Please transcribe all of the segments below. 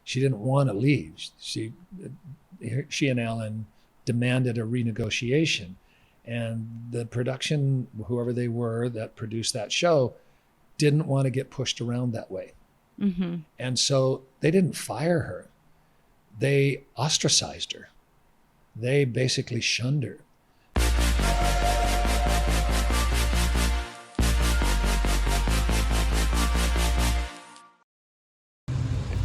She didn't want to leave. She and Alan demanded a renegotiation. And the production, whoever they were that produced that show, didn't want to get pushed around that way. Mm-hmm. And so they didn't fire her. They ostracized her. They basically shunned her.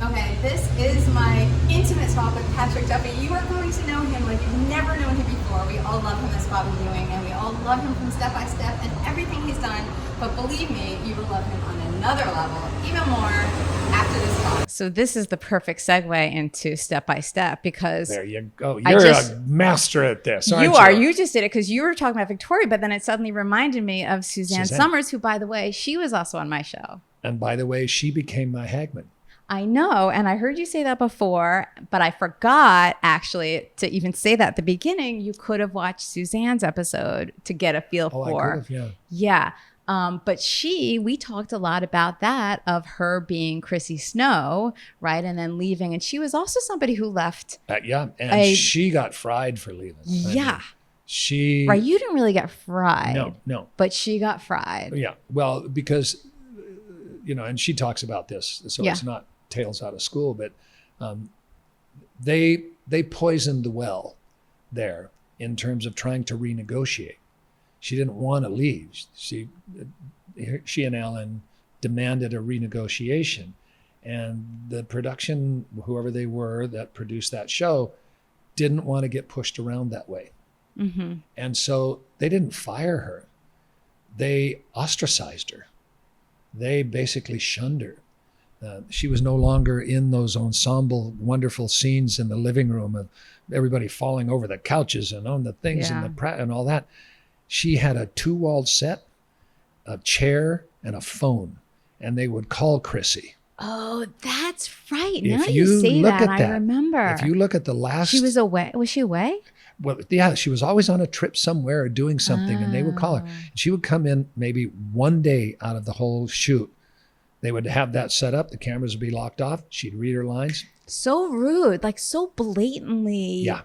Okay, this is my intimate talk with Patrick Duffy. You are going to know him like you've never known him before. We all love him as Bobby Ewing, and we all love him from Step by Step and everything he's done. But believe me, you will love him on another level, even more, after this talk. So this is the perfect segue into Step by Step, because there you go. You're a master at this, aren't you? You are. You just did it because you were talking about Victoria, but then it suddenly reminded me of Suzanne Summers, who, by the way, she was also on my show. And by the way, she became my Hagman. I know. And I heard you say that before, but I forgot actually to even say that at the beginning. You could have watched Suzanne's episode to get a feel for. I could have, yeah. But we talked a lot about that, of her being Chrissy Snow, right? And then leaving. And she was also somebody who left. And she got fried for leaving. Yeah. Right, you didn't really get fried. No. But she got fried. Yeah. Well, because, and she talks about this, so it's not tales out of school, but they poisoned the well there in terms of trying to renegotiate. She didn't want to leave. She and Alan demanded a renegotiation, and the production, whoever they were that produced that show, didn't want to get pushed around that way. Mm-hmm. And so they didn't fire her. They ostracized her. They basically shunned her. She was no longer in those ensemble wonderful scenes in the living room of everybody falling over the couches and on the things and all that. She had a 2-walled set, a chair, and a phone, and they would call Chrissy. Oh, that's right. Now you say that, I remember. If you look at the last... She was away. Was she away? Well, yeah, she was always on a trip somewhere or doing something, and they would call her. She would come in maybe one day out of the whole shoot. They would have that set up. The cameras would be locked off. She'd read her lines. So rude, like so blatantly. Yeah.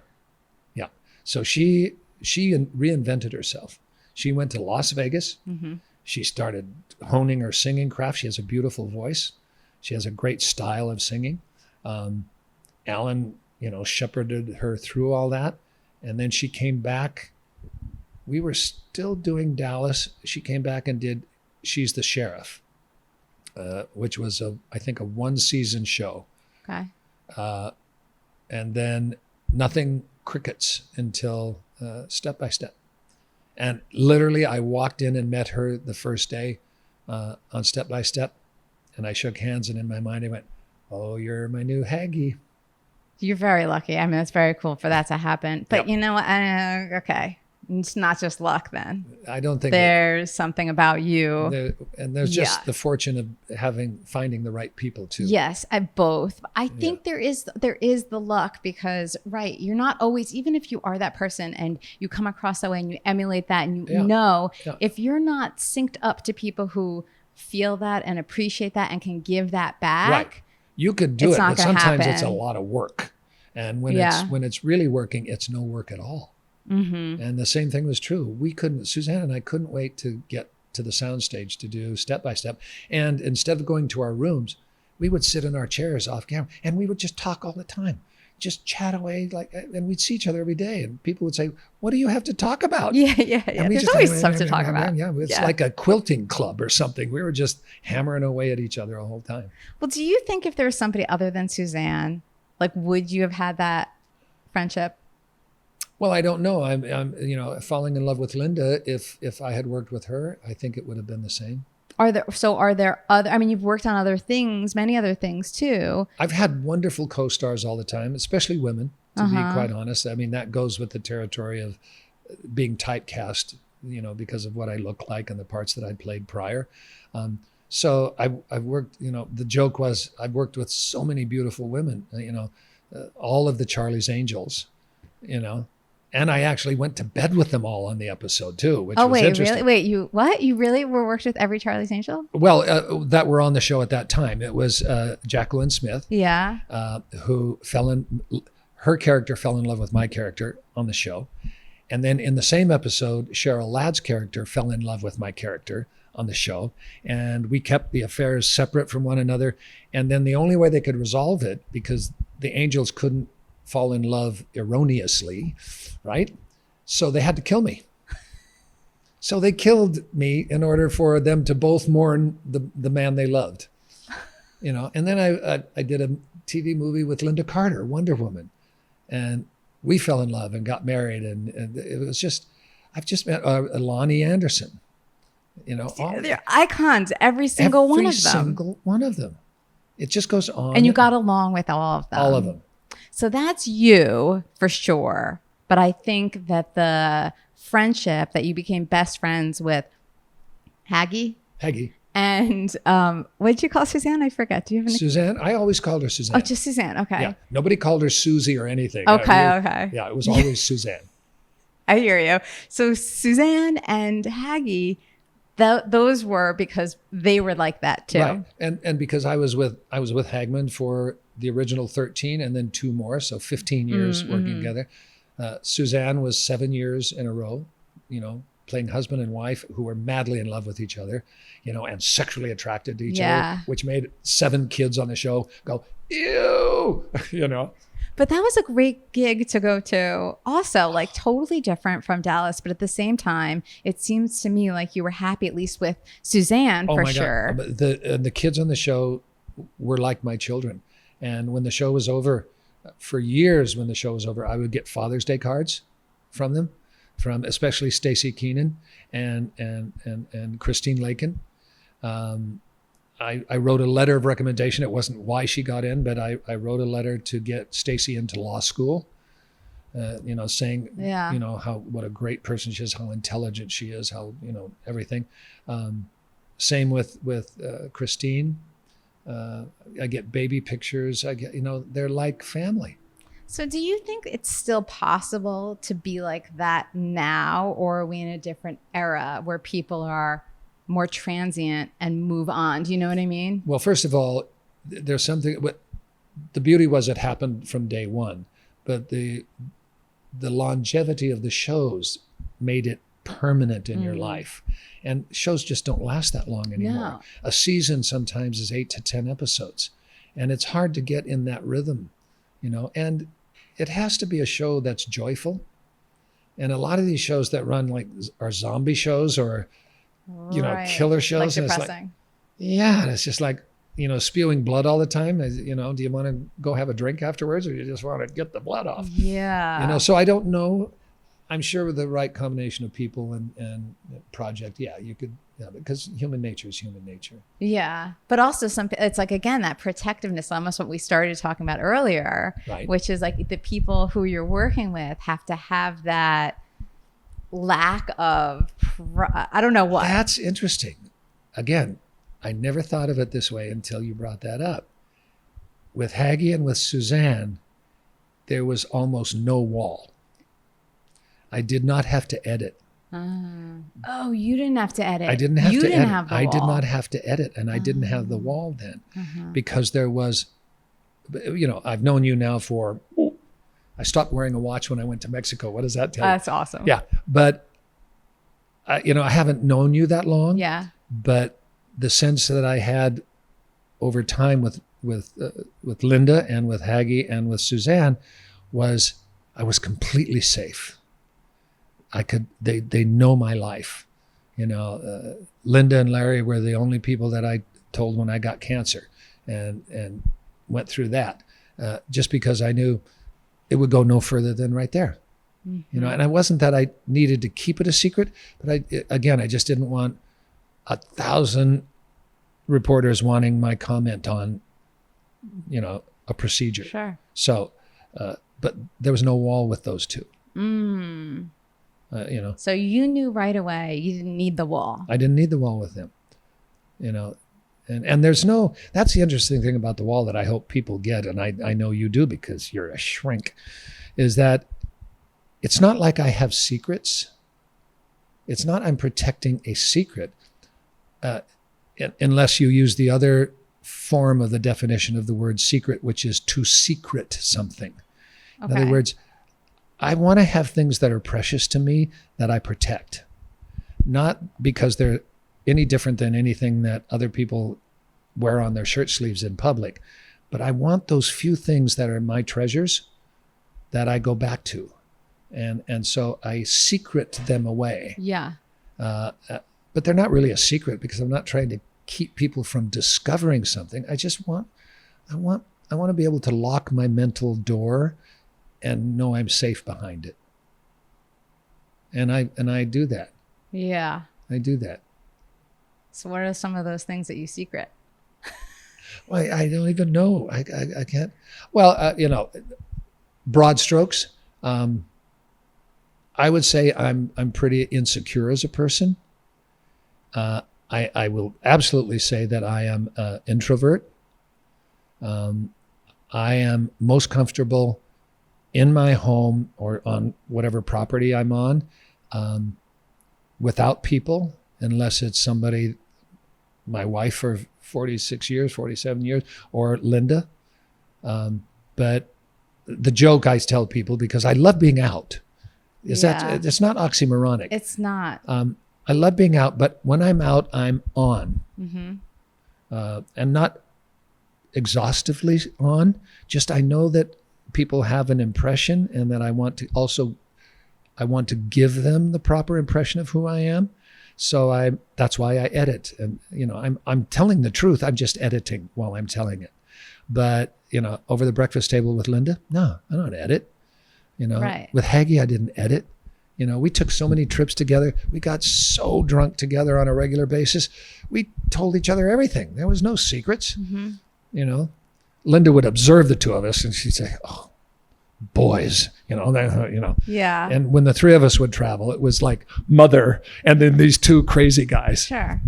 So she reinvented herself. She went to Las Vegas. Mm-hmm. She started honing her singing craft. She has a beautiful voice. She has a great style of singing. Alan, shepherded her through all that. And then she came back. We were still doing Dallas. She came back and did She's the Sheriff, which was, I think, a 1-season show. Okay. And then nothing crickets until Step by Step. And literally, I walked in and met her the first day on Step by Step. And I shook hands, and in my mind, I went, "Oh, you're my new Haggy." You're very lucky. I mean, it's very cool for that to happen. But you know what? Okay. It's not just luck then. I don't think there's something about you. There's just the fortune of finding the right people too. Yes, both. I think there is the luck because, right, you're not always, even if you are that person and you come across that way and you emulate that and you know, if you're not synced up to people who feel that and appreciate that and can give that back. Right. You could do it, but sometimes it's a lot of work. And when it's really working, it's no work at all. Mm-hmm. And the same thing was true. Suzanne and I couldn't wait to get to the soundstage to do Step by Step. And instead of going to our rooms, we would sit in our chairs off camera and we would just talk all the time, just chat away. And we'd see each other every day. And people would say, "What do you have to talk about?" Yeah. And There's always stuff to talk about. Yeah, it's like a quilting club or something. We were just hammering away at each other the whole time. Well, do you think if there was somebody other than Suzanne, would you have had that friendship? Well, I don't know. I'm falling in love with Linda. If I had worked with her, I think it would have been the same. Are there other, I mean, you've worked on other things, many other things too. I've had wonderful co-stars all the time, especially women, to be quite honest. I mean, that goes with the territory of being typecast, because of what I look like and the parts that I'd played prior. So I've worked, the joke was I've worked with so many beautiful women, all of the Charlie's Angels, And I actually went to bed with them all on the episode too, which Oh, was wait, interesting. really? Wait, you what? You really were worked with every Charlie's Angel? Well, that were on the show at that time. It was Jacqueline Smith, Yeah. who her character fell in love with my character on the show. And then in the same episode, Cheryl Ladd's character fell in love with my character on the show. And we kept the affairs separate from one another. And then the only way they could resolve it, because the angels couldn't fall in love erroneously, right? So they had to kill me. So they killed me in order for them to both mourn the man they loved, And then I did a TV movie with Linda Carter, Wonder Woman, and we fell in love and got married, and it was just, I've just met Lonnie Anderson, They're icons, every single one of them. Every single one of them. It just goes on. And you got along with all of them. All of them. So that's you for sure. But I think that the friendship that you became best friends with Haggy. And what did you call Suzanne? I forget. Do you have any? Suzanne? I always called her Suzanne. Oh, just Suzanne. Okay. Yeah. Nobody called her Susie or anything. Okay. Yeah, it was always Suzanne. I hear you. So Suzanne and Haggy, those were because they were like that too. Right. And because I was with Hagman for the original 13 and then 2 more, so 15 years working together. Suzanne was 7 years in a row, playing husband and wife who were madly in love with each other, and sexually attracted to each other, which made 7 kids on the show go, ew, But that was a great gig to go to. Also, like totally different from Dallas, but at the same time, it seems to me like you were happy, at least with Suzanne, for sure. God. The kids on the show were like my children. And when the show was over, for years when the show was over, I would get Father's Day cards from them, from especially Stacy Keenan and Christine Lakin. I wrote a letter of recommendation. It wasn't why she got in, but I wrote a letter to get Stacy into law school, saying, what a great person she is, how intelligent she is, how, everything. Same with Christine. I get baby pictures. I get, they're like family. So do you think it's still possible to be like that now, or are we in a different era where people are more transient and move on? Do you know what I mean? Well, first of all, there's something, the beauty was it happened from day one, but the longevity of the shows made it permanent in your life. And shows just don't last that long anymore. No. A season sometimes is 8 to 10 episodes, and it's hard to get in that rhythm, and it has to be a show that's joyful. And a lot of these shows that run are zombie shows or, killer shows. Like depressing. It's just like, spewing blood all the time. Do you want to go have a drink afterwards, or you just want to get the blood off? Yeah. So I don't know. I'm sure with the right combination of people and project, you could, because human nature is human nature. Yeah. But also it's like, again, that protectiveness, almost what we started talking about earlier, right. Which is like the people who you're working with have to have that lack of, I don't know what. That's interesting. Again, I never thought of it this way until you brought that up. With Haggy and with Suzanne, there was almost no wall. I did not have to edit. Oh, you didn't have to edit. I didn't have to edit. Have the I wall. did not have to edit, and I didn't have the wall then, because there was, I've known you now for, I stopped wearing a watch when I went to Mexico. What does that tell you? That's awesome. Yeah, but, I haven't known you that long. Yeah. But the sense that I had over time with Linda and with Haggy and with Suzanne was I was completely safe. They know my life. Linda and Larry were the only people that I told when I got cancer and went through that, just because I knew it would go no further than right there. And it wasn't that I needed to keep it a secret, but I just didn't want 1,000 reporters wanting my comment on, a procedure. Sure. So, but there was no wall with those two. So you knew right away you didn't need the wall. I didn't need the wall with them, and there's that's the interesting thing about the wall that I hope people get. And I know you do because you're a shrink, is that it's not like I have secrets. It's not I'm protecting a secret, unless you use the other form of the definition of the word secret, which is to secret something. Okay. In other words, I want to have things that are precious to me that I protect, not because they're any different than anything that other people wear on their shirt sleeves in public, but I want those few things that are my treasures that I go back to. And so I secret them away. Yeah. But they're not really a secret because I'm not trying to keep people from discovering something. I want to be able to lock my mental door and know I'm safe behind it. And I do that. Yeah. I do that. So what are some of those things that you secret? Well, I don't even know. I can't. Well, broad strokes. I would say I'm pretty insecure as a person. I will absolutely say that I am an introvert. I am most comfortable in my home or on whatever property I'm on, without people, unless it's somebody, my wife for 46 years, 47 years, or Linda. But the joke I tell people, because I love being out, is that it's not oxymoronic. It's not. I love being out, but when I'm out, I'm on. Mm-hmm. And not exhaustively on. Just I know that people have an impression, and that I want to give them the proper impression of who I am. So that's why I edit. And I'm telling the truth. I'm just editing while I'm telling it. But over the breakfast table with Linda, no, I don't edit. Right. With Haggie, I didn't edit. We took so many trips together. We got so drunk together on a regular basis. We told each other everything. There was no secrets. Mm-hmm. Linda would observe the two of us and she'd say, "Oh, boys," Yeah. And when the three of us would travel, it was like mother and then these two crazy guys. Sure.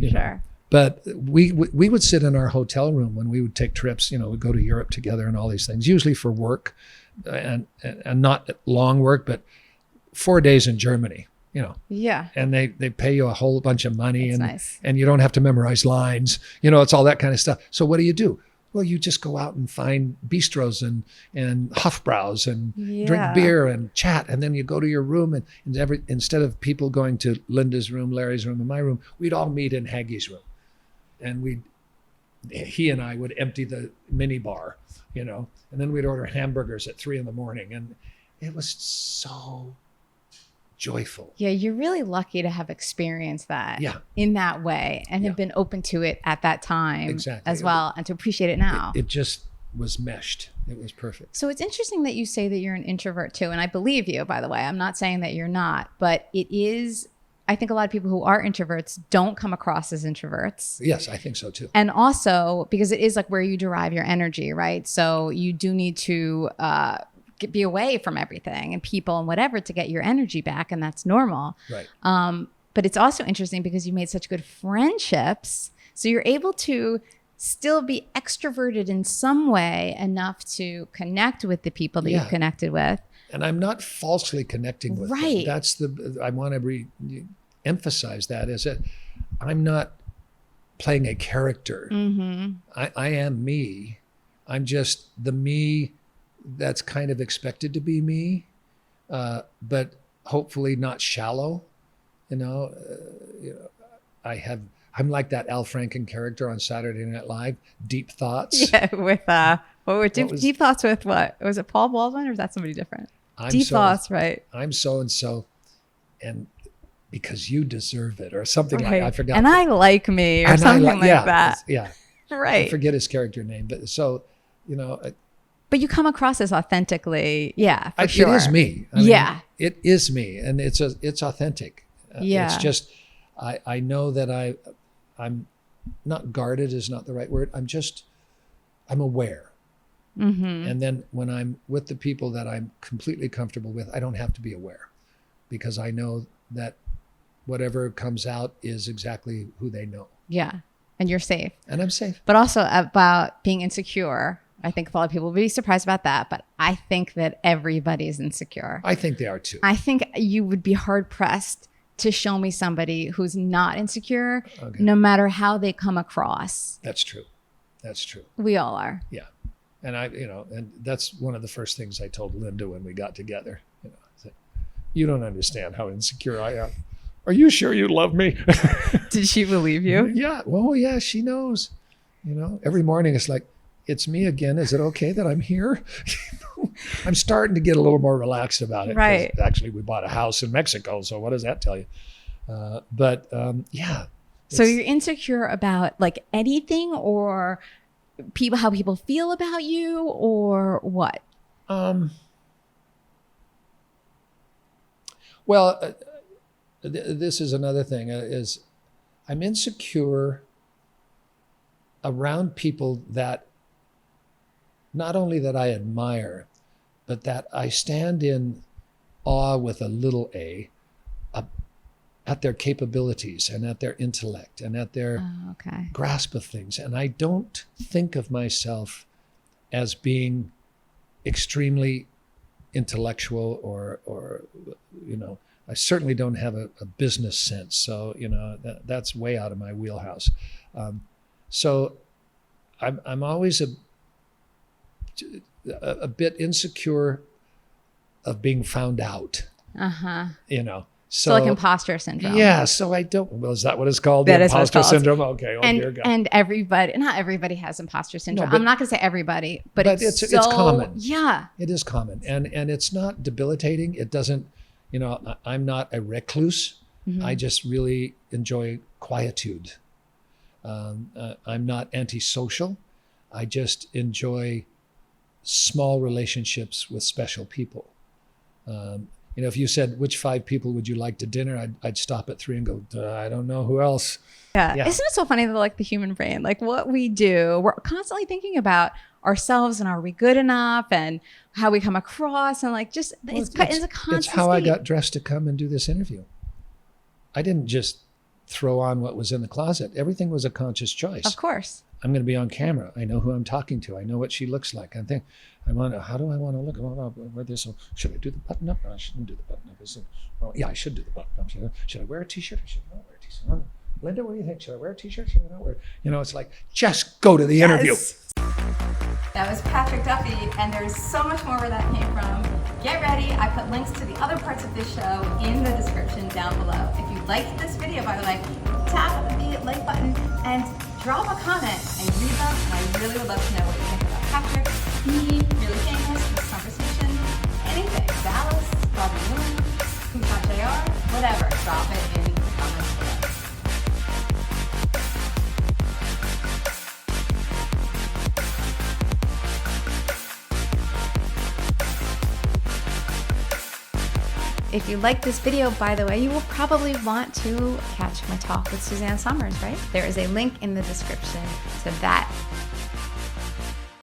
But we would sit in our hotel room when we would take trips. We'd go to Europe together and all these things, usually for work, and not long work, but 4 days in Germany. Yeah. And they pay you a whole bunch of money. That's and nice. And you don't have to memorize lines. It's all that kind of stuff. So what do? Well, you just go out and find bistros and Hofbraus and drink beer and chat. And then you go to your room and instead of people going to Linda's room, Larry's room, and my room, we'd all meet in Haggie's room. And he and I would empty the mini bar, and then we'd order hamburgers at 3 a.m. And it was so joyful. Yeah, you're really lucky to have experienced that in that way and have been open to it at that time as well, and to appreciate it now. It just was meshed. It was perfect. So it's interesting that you say that you're an introvert too, and I believe you, by the way. I'm not saying that you're not, but it is, I think a lot of people who are introverts don't come across as introverts. Yes, I think so too. And also because it is like where you derive your energy, right? So you do need to be away from everything and people and whatever to get your energy back, and that's normal. Right. But it's also interesting because you made such good friendships, so you're able to still be extroverted in some way enough to connect with the people that you've connected with. And I'm not falsely connecting with them. That's I want to emphasize that, is that I'm not playing a character. Mm-hmm. I am me. I'm just the me that's kind of expected to be me, but hopefully not shallow. I'm like that Al Franken character on Saturday Night Live, Deep Thoughts. Yeah, with what were Deep Thoughts with what? Was it Paul Baldwin or was that somebody different? Deep Thoughts, right? I'm so and so, and because you deserve it, or something like I forgot. And I like me, or something like that. Yeah, right. I forget his character name, but so But you come across as authentically, for sure. It is me. I mean, it is me, and it's authentic. It's just I know that I'm not guarded is not the right word. I'm aware. Mm-hmm. And then when I'm with the people that I'm completely comfortable with, I don't have to be aware, because I know that whatever comes out is exactly who they know. Yeah. And you're safe. And I'm safe. But also about being insecure. I think a lot of people will be surprised about that, but I think that everybody's insecure. I think they are too. I think you would be hard pressed to show me somebody who's not insecure, no matter how they come across. That's true. That's true. We all are. Yeah. And and that's one of the first things I told Linda when we got together. You don't understand how insecure I am. Are you sure you love me? Did she believe you? Yeah. Well, yeah, she knows. Every morning it's like, it's me again. Is it okay that I'm here? I'm starting to get a little more relaxed about it. Right. Actually, we bought a house in Mexico. So what does that tell you? Yeah. So you're insecure about like anything, or how people feel about you, or what? Well, this is another thing, is I'm insecure around people that not only that I admire, but that I stand in awe with a little a at their capabilities and at their intellect and at their grasp of things. And I don't think of myself as being extremely intellectual or I certainly don't have a business sense. So, that's way out of my wheelhouse. So I'm always a bit insecure of being found out. So like imposter syndrome. Yeah. So I don't. Well, is that what it's called? That the is what it's imposter called. syndrome. Okay. Oh, dear God. And not everybody has imposter syndrome. No, I'm not going to say everybody, but it's common. Yeah. It is common, and it's not debilitating. It doesn't. I'm not a recluse. Mm-hmm. I just really enjoy quietude. I'm not antisocial. I just enjoy small relationships with special people. If you said, which 5 people would you like to dinner? I'd stop at 3 and go, I don't know who else. Yeah. Isn't it so funny that like the human brain, like what we do, we're constantly thinking about ourselves and are we good enough and how we come across, and like just it's a constant It's how I got dressed to come and do this interview. I didn't just throw on what was in the closet. Everything was a conscious choice. Of course. I'm going to be on camera. I know who I'm talking to. I know what she looks like. I think, how do I want to look? Should I do the button up? No, I shouldn't do the button up. I should do the button up. Should I wear a t-shirt? I should not wear a t-shirt. Linda, what do you think? Should I wear a t-shirt? Should I not wear it? It's like, just go to the interview. That was Patrick Duffy, and there's so much more where that came from. Get ready. I put links to the other parts of this show in the description down below. If you liked this video, by the way, tap the like button and drop a comment. I read them, and I really would love to know what you think about Patrick, me, Really Famous, this conversation, anything. Dallas, Bobby Ewing, who got JR, whatever. Drop it in the comments below. If you like this video, by the way, you will probably want to catch my talk with Suzanne Summers, right? There is a link in the description to that